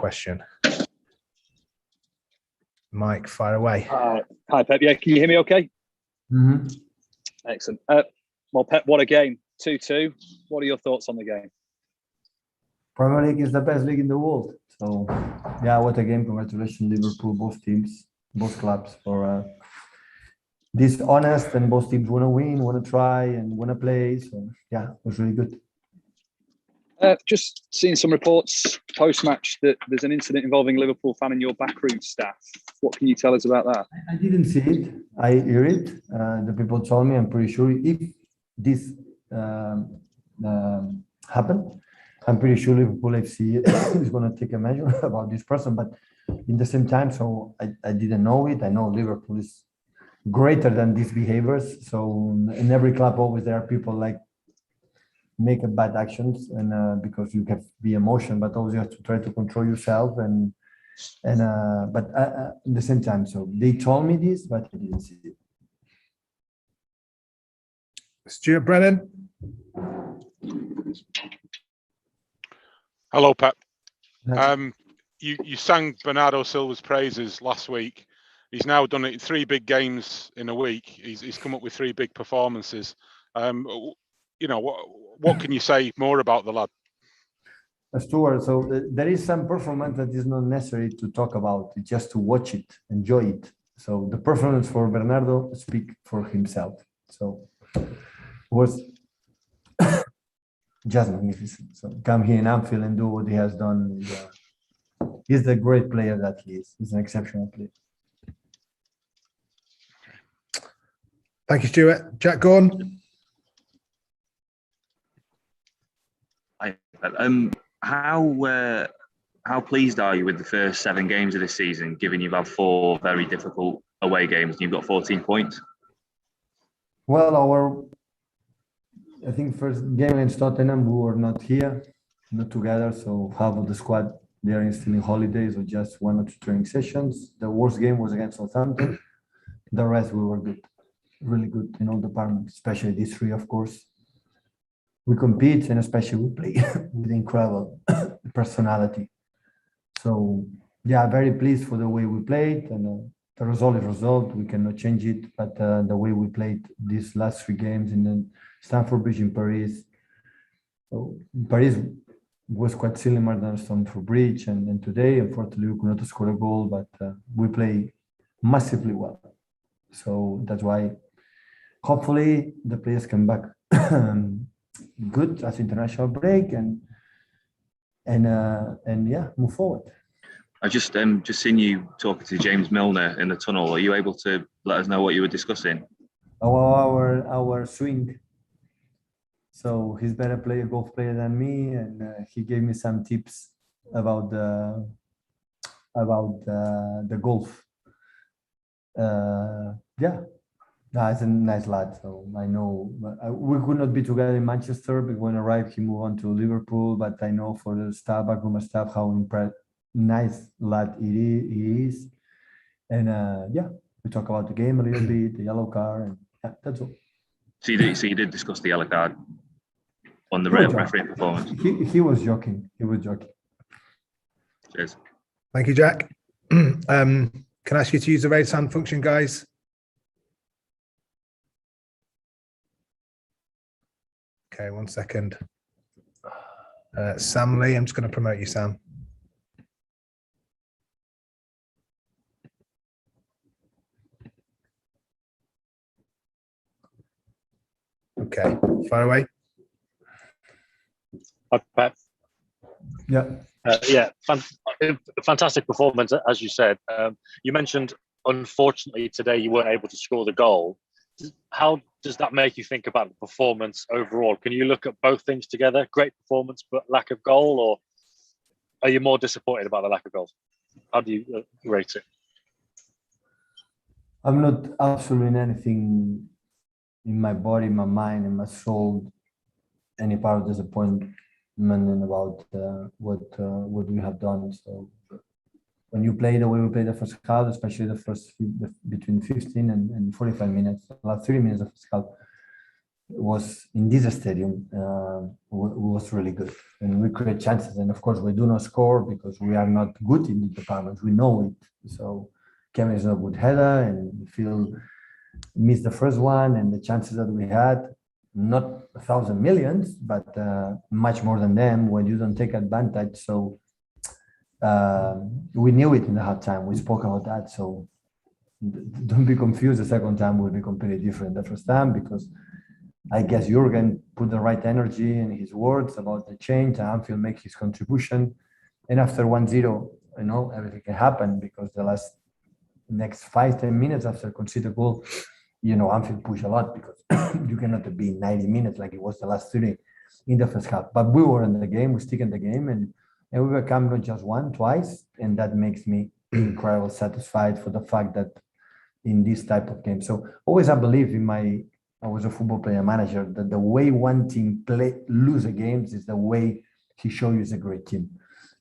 question. Mike, fire away. Hi, Pep. Yeah, can you hear me okay? Mm-hmm. Excellent. Well, Pep, what a game. 2-2. What are your thoughts on the game? Premier League is the best league in the world. So, yeah, what a game. Congratulations, Liverpool, both teams, both clubs for this honest, and both teams want to win, want to try, and want to play. So, yeah, it was really good. Just seeing some reports post-match that there's an incident involving Liverpool fan and your backroom staff. What can you tell us about that? I didn't see it. I hear it. The people told me. I'm pretty sure if this happened, I'm pretty sure Liverpool FC is going to take a measure about this person. But in the same time, so I didn't know it. I know Liverpool is greater than these behaviors. So in every club, always there are people like make bad actions, and because you can be emotional, but always you have to try to control yourself. But at the same time, so they told me this, but I didn't see it. Stuart Brennan. Hello, Pep. You sang Bernardo Silva's praises last week. He's now done it in 3 big games in a week. He's come up with 3 big performances. You know, what can you say more about the lad? Stuart, so there is some performance that is not necessary to talk about. It's just to watch it, enjoy it. So the performance for Bernardo speak for himself. So it was just magnificent. So come here in Anfield and do what he has done. He's the great player that he is. He's an exceptional player. Thank you, Stuart. Jack Gordon. How pleased are you with the first 7 games of this season, given you've had 4 very difficult away games and you've got 14 points? Well, I think first game against Tottenham, we were not here, not together. So half of the squad, they are still in holidays or just 1 or 2 training sessions. The worst game was against Southampton. The rest, we were good, really good in all departments, especially these 3, of course. We compete, and especially we play with incredible personality. So, yeah, very pleased for the way we played, and the result is result. We cannot change it, but the way we played these last 3 games in the Stamford Bridge in Paris. So Paris was quite similar than Stamford Bridge, and today, unfortunately, we could not score a goal, but we play massively well. So that's why, hopefully, the players come back good as international break, and yeah, move forward. I just seen you talking to James Milner in the tunnel. Are you able to let us know what you were discussing? Our swing. So he's better golf player than me, and he gave me some tips about the golf. Yeah. No, he's a nice lad. So I know we could not be together in Manchester, but when I arrived, he moved on to Liverpool. But I know for the staff, backroom staff, how nice lad he is. And yeah, we talk about the game a little bit, the yellow card, and yeah, that's all. So you did discuss the yellow card on the referee performance. He was joking. He was joking. Cheers. Thank you, Jack. Can I ask you to use the raise hand function, guys? Okay, 1 second. Sam Lee, I'm just going to promote you, Sam. Okay, fire away. Hi, Pep. Yeah. Fantastic performance, as you said. You mentioned, unfortunately, today you weren't able to score the goal. How does that make you think about the performance overall? Can you look at both things together? Great performance, but lack of goal, or are you more disappointed about the lack of goals? How do you rate it? I'm not absolutely anything in my body, my mind, and my soul, any part of disappointment about what we have done. So when you play the way we played the first half, especially the first between 15 and 45 minutes, the last 3 minutes of first half, was in this stadium was really good, and we create chances. And of course, we do not score because we are not good in the departments. We know it. So Kevin is a good header, and Phil missed the first one, and the chances that we had, not 1,000 millions, but much more than them when you don't take advantage. So we knew it in the halftime. We spoke about that. So don't be confused. The second time will be completely different. The first time, because I guess Jurgen put the right energy in his words about the change, and Anfield make his contribution. And after 1-0, everything can happen, because the next 5-10 minutes after concede a goal, Anfield push a lot, because you cannot be 90 minutes like it was the last 30 in the first half. But we were in the game, we stick in the game, and we become not just one, twice, and that makes me incredibly satisfied for the fact that in this type of game. So always I believe I was a football player manager, that the way one team lose a games is the way he shows you is a great team.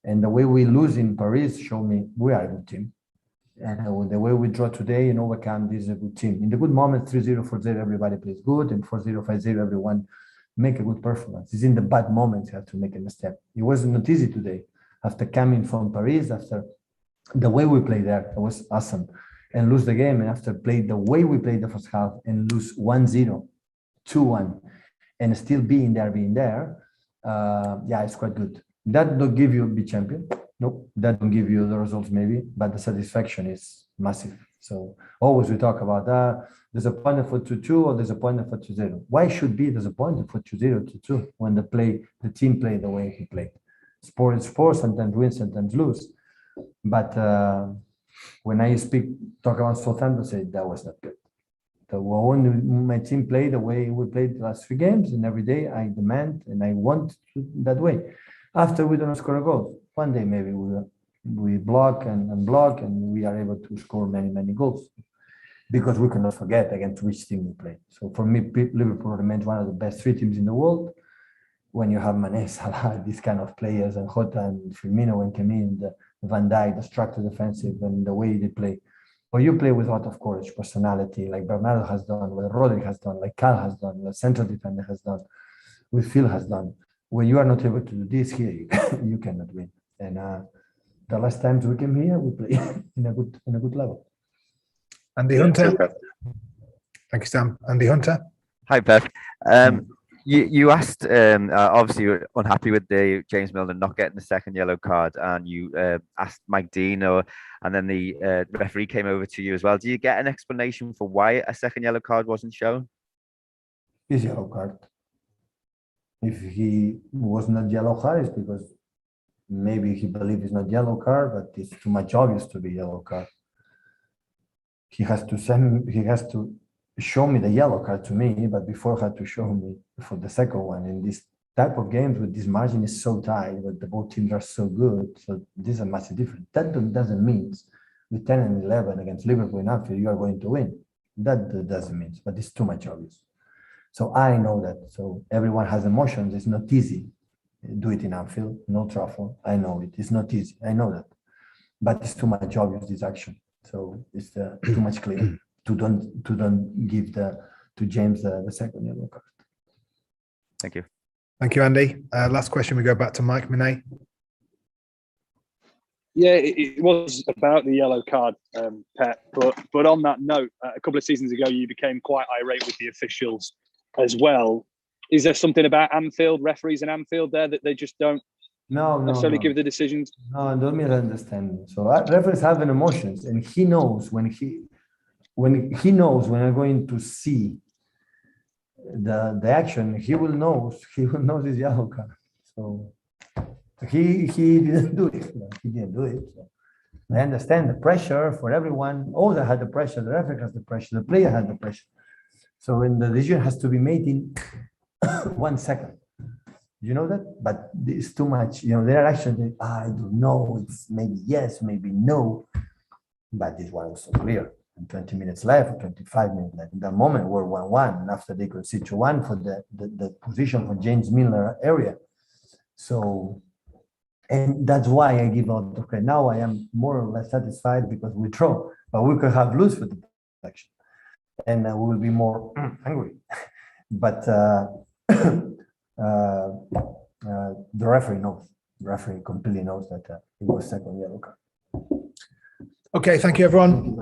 And the way we lose in Paris show me we are a good team. And the way we draw today and overcome, this is a good team. In the good moments, 3-0, 4-0, everybody plays good, and 4-0, 5-0, everyone make a good performance. It's in the bad moments you have to make a mistake. It wasn't not easy today. After coming from Paris, after the way we played there, it was awesome. And lose the game, and after play the way we played the first half and lose 1-0, 2-1, and still being there, it's quite good. That don't give you a big champion. Nope, that don't give you the results maybe, but the satisfaction is massive. So always we talk about disappointed for 2-2 or disappointed for 2-0. Why should be disappointed for 2-0, 2-2 when the team played the way he played? Sport is sport, sometimes win, sometimes lose. But when I talk about Southampton, say that was not good. When my team played the way we played the last 3 games, and every day I demand and I want that way. After we don't score a goal, one day maybe we block and unblock, and we are able to score many goals, because we cannot forget against which team we play. So for me, Liverpool remains one of the best 3 teams in the world. When you have Mane, Salah, these kind of players, and Jota and Firmino when came in, the Van Dijk, the structure defensive, and the way they play. But you play with a lot of courage, personality, like Bernardo has done, what Rodri has done, like Cal has done, the central defender has done, what Phil has done. When you are not able to do this here, you cannot win. And the last times we came here, we play in a good level. Andy Hunter. Thank you, Sam. Andy Hunter. Hi, Pep. You asked, obviously you're unhappy with the James Milner not getting the second yellow card, and you asked Mike Dean, and then the referee came over to you as well. Do you get an explanation for why a second yellow card wasn't shown? It's yellow card. If he was not yellow card, it's because maybe he believes it's not yellow card, but it's too much obvious to be yellow card. He has to show me the yellow card to me, but before he had to show me for the second one. In this type of games with this margin is so tight, but the both teams are so good, so this is a massive difference. That doesn't mean with 10 and 11 against Liverpool in Anfield you are going to win. That doesn't mean, but it's too much obvious. So I know that. So everyone has emotions. It's not easy. Do it in Anfield, no Trafford. I know it. It's not easy. I know that, but it's too much obvious, this action. So it's too much clear to don't give to James the second yellow card. Thank you. Thank you, Andy. Last question, we go back to Mike Minay. Yeah, it was about the yellow card, Pep. But on that note, a couple of seasons ago, you became quite irate with the officials as well. Is there something about Anfield, referees in Anfield there, that they just don't necessarily give the decisions? No, don't misunderstand. So referees have an emotions, and he knows when I'm going to see the action, he will know his yellow card. So he didn't do it. He didn't do it. So I understand the pressure for everyone. All that had the pressure. The referee has the pressure. The player had the pressure. So when the decision has to be made in 1 second, you know that. But it's too much. There are actions. I don't know. It's maybe yes, maybe no. But this one was so clear. 20 minutes left, or 25 minutes left. In that moment, we're 1-1, and after they concede 2-1 for the position for James Milner area. So, and that's why I give out the credit. Now I am more or less satisfied because we draw, but we could have lose for the action, and we will be more angry. but the referee knows. The referee completely knows that it was second yellow card. Okay, thank you, everyone.